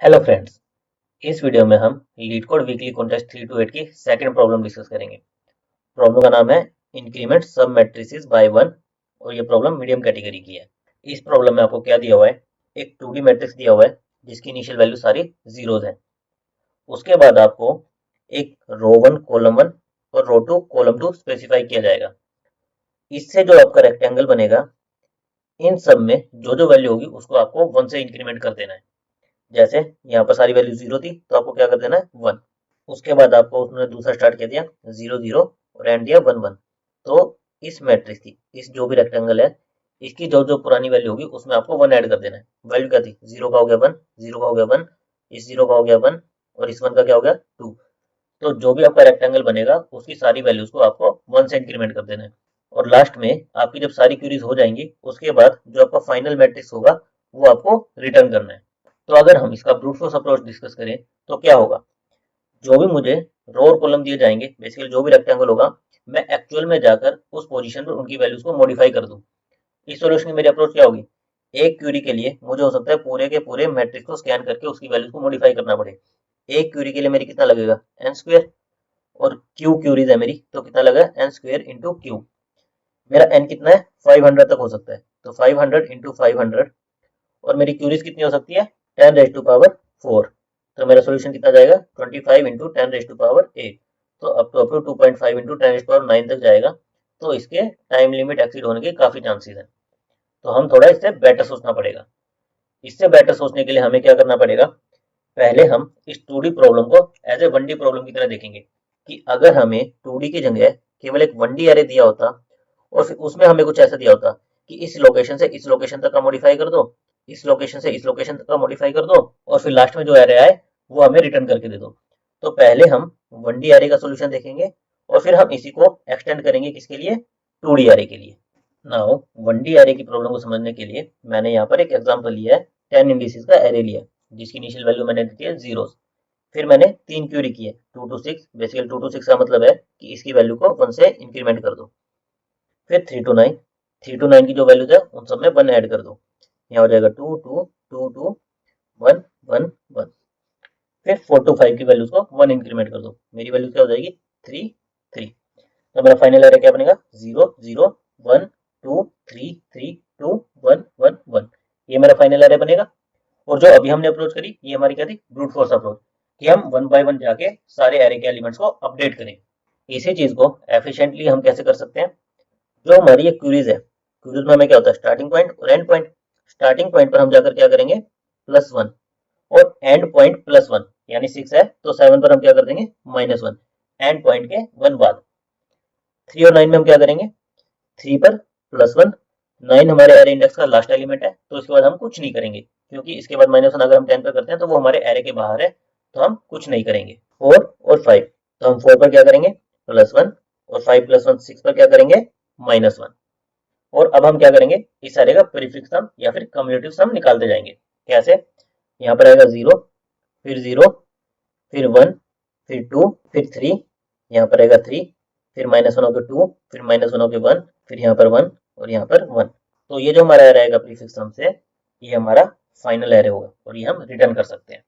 Hello friends. इस video में हम leet code weekly contest 3 to 8 की सेकंड प्रॉब्लम डिस्कस करेंगे। प्रॉब्लम का नाम है इंक्रीमेंट सब मैट्रिसेस बाय वन और ये प्रॉब्लम मीडियम कैटेगरी की है। इस प्रॉब्लम में आपको क्या दिया हुआ है, एक 2D मैट्रिक्स दिया हुआ है जिसकी इनिशियल वैल्यू सारी जीरोज है। उसके बाद आपको एक रो वन कॉलम वन और रो टू कॉलम टू स्पेसिफाई किया जाएगा। इससे जो आपका रेक्टेंगल बनेगा, इन सब में जो जो वैल्यू होगी उसको आपको वन से इंक्रीमेंट कर देना है। जैसे यहाँ पर सारी वैल्यू जीरो थी तो आपको क्या कर देना है, वन। उसके बाद आपको उसने दूसरा स्टार्ट कर दिया जीरो जीरो और एंड दिया वन वन। तो इस मैट्रिक्स की इस जो भी रेक्टेंगल है, इसकी जो जो पुरानी वैल्यू होगी उसमें आपको वन ऐड कर देना है। वैल्यू क्या थी, जीरो का हो गया वन, जीरो का हो गया वन, इस जीरो का हो गया वन और इस वन का क्या हो गया टू। तो जो भी आपका रेक्टेंगल बनेगा उसकी सारी वैल्यूज को आपको वन से इंक्रीमेंट कर देना है। और लास्ट में आपकी जब सारी क्यूरीज हो जाएंगी उसके बाद जो आपका फाइनल मैट्रिक्स होगा वो आपको रिटर्न करना है। तो अगर हम इसका ब्रूट फोर्स अप्रोच डिस्कस करें तो क्या होगा, जो भी मुझे रो और कॉलम दिए जाएंगे, बेसिकली जो भी रेक्टेंगल होगा, मैं एक्चुअल में जाकर उस पोजीशन पर उनकी वैल्यूज को मॉडिफाई कर दूं। इस सॉल्यूशन की मेरी अप्रोच क्या होगी, एक क्यूरी के लिए मुझे हो सकता है पूरे के पूरे मैट्रिक्स को स्कैन करके उसकी वैल्यूज को मॉडिफाई करना पड़े। एक क्यूरी के लिए मेरी कितना लगेगा, एन स्क्वायर, और क्यू क्यूरीज है मेरी तो कितना लगा, एन स्क्वायर इंटू क्यू। मेरा एन कितना है, 500 तक हो सकता है तो 500 इंटू 500। और मेरी क्यूरीज कितनी हो सकती है, 10⁻⁴। तो मेरा सोल्यूशन कितना जाएगा, 25 इंटू 10⁻8। तो अप टू 2.5 इंटू 10⁹ तक जाएगा। तो इसके टाइम लिमिट एक्सीड होने के काफी चांसेस है। तो हम थोड़ा इससे बेटर सोचना पड़ेगा। इससे बेटर सोचने के लिए हमें क्या करना पड़ेगा, पहले हम इस 2D प्रॉब्लम को एज ए 1D प्रॉब्लम की तरह देखेंगे कि अगर हमें 2D की जगह केवल एक 1D एरे दिया होता और फिर उसमें हमें कुछ ऐसा दिया होता कि इस लोकेशन से इस लोकेशन तक का मॉडिफाई कर दो, इस लोकेशन से इस लोकेशन तक का मॉडिफाई कर दो और फिर लास्ट में जो एरे आए वो हमें रिटर्न करके दे दो। तो पहले हम 1D एरे का सोल्यूशन देखेंगे और फिर हम इसी को एक्सटेंड करेंगे किसके लिए, 2D एरे के लिए। नाउ 1D एरे की प्रॉब्लम को समझने के लिए मैंने यहाँ पर एक एग्जांपल लिया है, 10 इंडिसेस का एरे लिया जिसकी इनिशियल वैल्यू मैंने दी है जीरोस। फिर मैंने तीन क्यूरी की है 2 to 6। बेसिकली 2 to 6 का मतलब है कि इसकी वैल्यू को वन से इंक्रीमेंट कर दो। फिर 3 to 9, 3 to 9 की जो वैल्यूज है उन सब में वन ऐड कर दो। यहाँ हो जाएगा 2 2 2 2 1 1 1। फिर 4 to 5 की वैल्यूज को वन इंक्रीमेंट कर दो, मेरी वैल्यू क्या हो जाएगी 3 3। तो मेरा फाइनल एरे क्या बनेगा, 0 0 1 2 3 3 2 1 1 1। ये मेरा फाइनल एरे बनेगा। और जो अभी हमने अप्रोच करी ये हमारी क्या थी, ब्रूट फोर्स अप्रोच, कि हम वन बाय वन जाके सारे एरे के एलिमेंट्स को अपडेट करें। इसी चीज को एफिशिएंटली हम कैसे कर सकते हैं, जो हमारी ये क्यूरीज है, क्यूरीज में हमें क्या होता है, स्टार्टिंग पॉइंट और एंड पॉइंट। स्टार्टिंग पॉइंट पर हम जाकर क्या करेंगे, +1, और एंड पॉइंट +1, यानी 6 है तो 7 पर हम क्या कर देंगे, -1, एंड पॉइंट के वन बाद। 3 और 9 में हम क्या करेंगे, 3 पर +1, 9 हमारे एरे इंडेक्स का लास्ट एलिमेंट है तो इसके बाद हम कुछ नहीं करेंगे, क्योंकि इसके बाद -1 अगर हम 10 पर करते हैं तो वो हमारे एरे के बाहर है तो हम कुछ नहीं करेंगे। 4 और 5, तो हम 4 पर क्या करेंगे, +1, और 5 + 1 6 पर क्या करेंगे, -1। और अब हम क्या करेंगे, इस एरे का प्रीफिक्स सम या फिर कम्युलेटिव सम निकालते जाएंगे। कैसे, यहाँ पर आएगा 0, फिर 0, फिर 1, फिर 2, फिर 3, यहाँ पर आएगा 3, फिर -1 होकर 2, फिर -1 होकर 1, फिर यहाँ पर 1 और यहाँ पर 1। तो ये जो हमारा एरे आएगा प्रीफिक्स सम से, ये हमारा फाइनल एरे होगा और ये हम रिटर्न कर सकते हैं।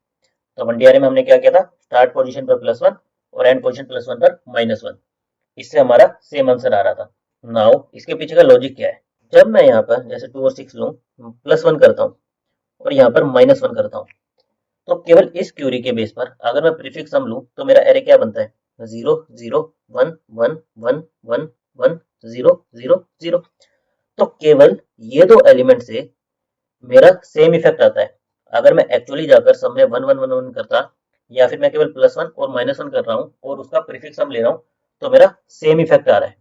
तो 1D एरे में हमने क्या किया था, स्टार्ट पोजीशन पर +1 और एंड पोजीशन +1 पर -1। इससे हमारा सेम आंसर आ रहा था। नाउ इसके पीछे का लॉजिक क्या है, जब मैं यहाँ पर जैसे 2 और 6 लूँ, +1 करता हूँ और यहाँ पर -1 करता हूँ, तो केवल इस क्यूरी के बेस पर अगर मैं प्रीफिक्स सम लूँ तो मेरा एरे क्या बनता है, 0 0 1 1 1 1 1 0 0 0। तो केवल ये दो एलिमेंट से मेरा सेम इफेक्ट आता है। अगर मैं एक्चुअली जाकर सब में 1 1 1 1 करता, या फिर मैं केवल +1 और -1 कर रहा हूँ और उसका प्रीफिक्स सम ले रहा हूँ, तो मेरा सेम इफेक्ट आ रहा है।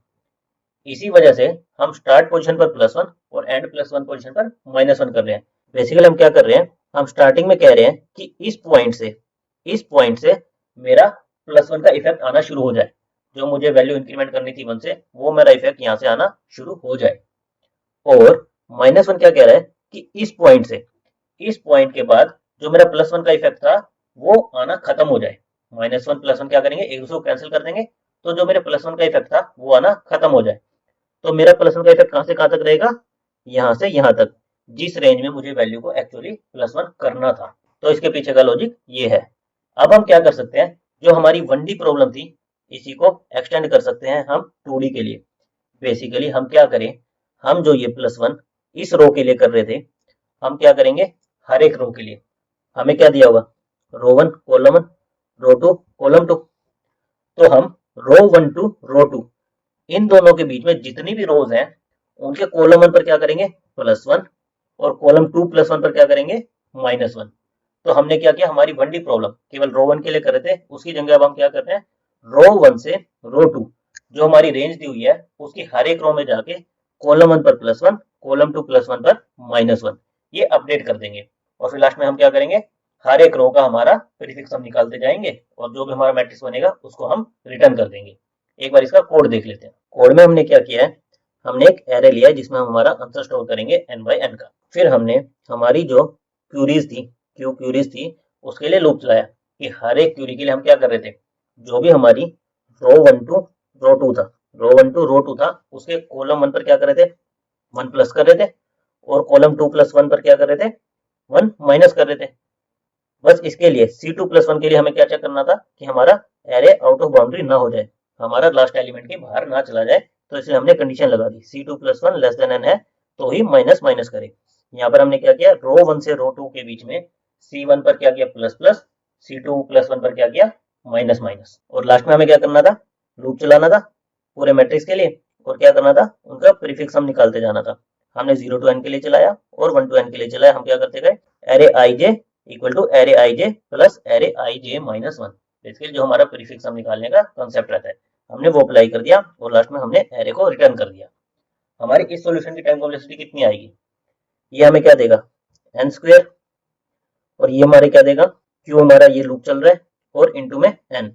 इसी वजह से हम स्टार्ट पोजीशन पर +1 और एंड +1 पोजीशन पर -1 कर रहे हैं। बेसिकली हम क्या कर रहे हैं, हम स्टार्टिंग में कह रहे हैं कि इस पॉइंट से मेरा +1 का इफेक्ट आना शुरू हो जाए। जो मुझे वैल्यू इंक्रीमेंट करनी थी 1 से, वो मेरा इफेक्ट यहाँ से आना शुरू हो जाए। और -1 क्या कह रहा है कि इस पॉइंट के बाद जो मेरा +1 का इफेक्ट था वो आना खत्म हो जाए। -1 +1 क्या करेंगे, एक दूसरे को कैंसिल कर देंगे, तो जो मेरे +1 का इफेक्ट था वो आना खत्म हो जाए। तो मेरा +1 का इफेक्ट कहां से कहां तक रहेगा, यहां से यहां तक, जिस रेंज में मुझे वैल्यू को एक्चुअली +1 करना था। तो इसके पीछे का लॉजिक ये है। अब हम क्या कर सकते हैं, जो हमारी 1D प्रॉब्लम थी इसी को एक्सटेंड कर सकते हैं हम 2D के लिए। बेसिकली हम क्या करें, हम जो ये +1 इस रो के लिए कर रहे थे, हम क्या करेंगे हर एक रो के लिए हमें क्या दिया होगा, रो 1 कॉलम 1, रो 2 कॉलम 2। तो हम रो 1 टू रो 2 इन दोनों के बीच में जितनी भी रोज हैं उनके कॉलम 1 पर क्या करेंगे +1 और कॉलम 2 +1 पर क्या करेंगे -1। तो हमने क्या किया, हमारी 1D प्रॉब्लम केवल रो 1 के लिए कर रहे थे, उसकी जगह अब हम क्या कर रहे हैं, रो 1 से रो 2 जो हमारी रेंज दी हुई है उसकी हर एक रो में जाके कॉलम 1 पर +1 कॉलम 2 +1 पर -1 ये अपडेट कर देंगे। और फिर लास्ट में हम क्या करेंगे, हर एक रो का हमारा प्रीफिक्स हम निकालते जाएंगे और जो भी हमारा मैट्रिक्स बनेगा उसको हम रिटर्न कर देंगे। एक बार इसका कोड देख लेते हैं। कोड में हमने क्या किया है, हमने एक एरे लिया है जिसमें हम हमारा आंसर स्टोर करेंगे n/n का। फिर हमने हमारी जो क्यूरीज थी उसके लिए लूप चलाया कि हर एक क्यूरी के लिए हम क्या कर रहे थे, जो भी हमारी रो 1 टू रो 2 था, रो 2 था उसके कॉलम 1 पर क्या कर रहे थे 1 प्लस कर रहे थे और कॉलम 2 +1 पर क्या कर रहे थे 1 माइनस कर रहे थे। बस इसके लिए C2+1 के लिए हमें क्या चेक करना था कि हमारा एरे आउट ऑफ बाउंड्री ना हो जाए, हमारा लास्ट एलिमेंट के बाहर ना चला जाए। तो इसलिए हमने कंडीशन लगा दी C2+1 लेस देन n है तो ही माइनस माइनस करे। यहाँ पर हमने क्या किया, रो 1 से रो 2 के बीच में C1 पर क्या किया प्लस प्लस, C2+1 पर क्या किया माइनस माइनस। और लास्ट में हमें क्या करना था, लूप चलाना था पूरे मैट्रिक्स के लिए और क्या करना था, उनका प्रीफिक्स हम निकालते जाना था। हमने 0 टू n के लिए चलाया और 1 टू n के लिए चलाया। हम क्या करते गए, array ij equal to array ij plus array ij -1। Basically जो हमारा प्रीफिक्स हम निकालने का कॉन्सेप्ट रहता है हमने वो अप्लाई कर दिया और लास्ट में हमने एरे को रिटर्न कर दिया। हमारी इस सॉल्यूशन की टाइम कॉम्प्लेक्सिटी कितनी आएगी, ये हमें क्या देगा n², और ये हमारे क्या देगा, क्यों हमारा ये लूप चल रहा है और इनटू में n।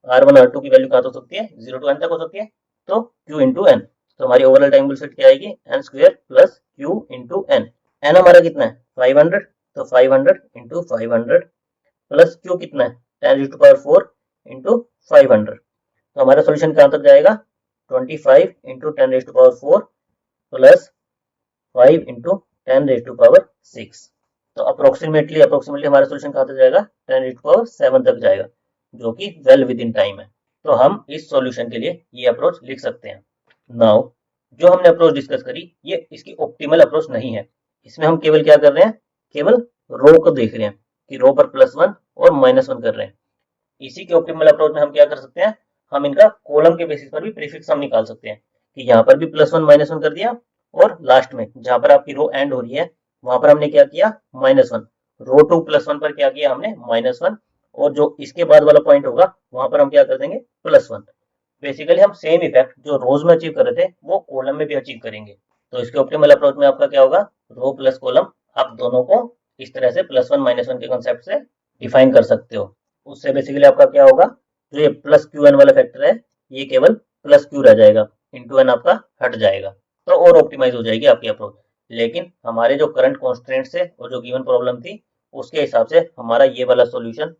R1 R2 की वैल्यू कहाँ हो सकती है, 0 टू n तक हो सकती है, तो q इंटू n। तो हमारी ओवरऑल टाइम कॉम्प्लेक्सिटी क्या आएगी, n² plus q into n। n हमारा कितना है 500, तो 500 इंटू 500 प्लस q कितना है 10⁴ इंटू 500। तो हमारा सोल्यूशन कहाँ तक जाएगा 25 इंटू 10⁴ प्लस 5 इंटू 10⁶। तो अप्रोक्सीमेटली हमारा सोल्यूशन कहाँ तक जाएगा 10⁷ तक जाएगा, जो कि वेल विद इन टाइम है। तो हम इस सॉल्यूशन के लिए ये अप्रोच लिख सकते हैं। नाउ जो हमने अप्रोच डिस्कस करी ये इसकी ऑप्टिमल अप्रोच नहीं है। इसमें हम केवल क्या कर रहे हैं, केवल रो को देख रहे हैं कि रो पर +1 और -1 कर रहे हैं। इसी के ऑप्टिमल अप्रोच में हम क्या कर सकते हैं, हम इनका कॉलम के बेसिस पर भी प्रीफिक्स हम निकाल सकते हैं कि यहाँ पर भी +1 -1 कर दिया और लास्ट में जहां पर आपकी रो एंड हो रही है वहां पर हमने क्या किया -1। रो 2 +1 पर क्या किया हमने -1 और जो इसके बाद वाला पॉइंट होगा वहां पर हम क्या कर देंगे +1। बेसिकली हम सेम इफेक्ट जो रोज में अचीव कर रहे थे वो कॉलम में भी अचीव करेंगे। तो इसके ऑप्टिमल अप्रोच में आपका क्या होगा, रो प्लस कॉलम आप दोनों को इस तरह से +1 -1 के कॉन्सेप्ट से डिफाइन कर सकते हो। उससे बेसिकली आपका क्या होगा, जो ये +qn वाला फैक्टर है ये केवल +q रह जाएगा, इंटू n आपका हट जाएगा, तो और ऑप्टिमाइज हो जाएगी आपकी अप्रोच। लेकिन हमारे जो करंट कॉन्स्ट्रेंट्स है और जो गिवन प्रॉब्लम थी उसके हिसाब से हमारा ये वाला सॉल्यूशन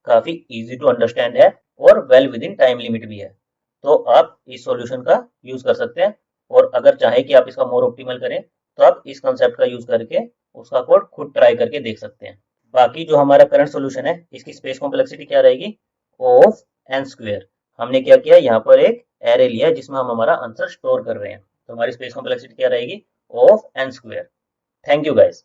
काफी इजी टू अंडरस्टैंड है और well with in time limit भी है। तो आप इस सॉल्यूशन का यूज कर सकते हैं और अगर चाहे कि आप इसका मोर ऑप्टिमल करें तो आप इस कंसेप्ट का यूज करके उसका कोड खुद ट्राई करके देख सकते हैं। बाकी जो हमारा करंट सॉल्यूशन है इसकी स्पेस कॉम्प्लेक्सिटी क्या रहेगी, ऑफ n²। हमने क्या किया, यहाँ पर एक एरे लिया जिसमें हम हमारा आंसर स्टोर कर रहे हैं, तो हमारी स्पेस कॉम्प्लेक्सिटी क्या रहेगी of n²। Thank you guys.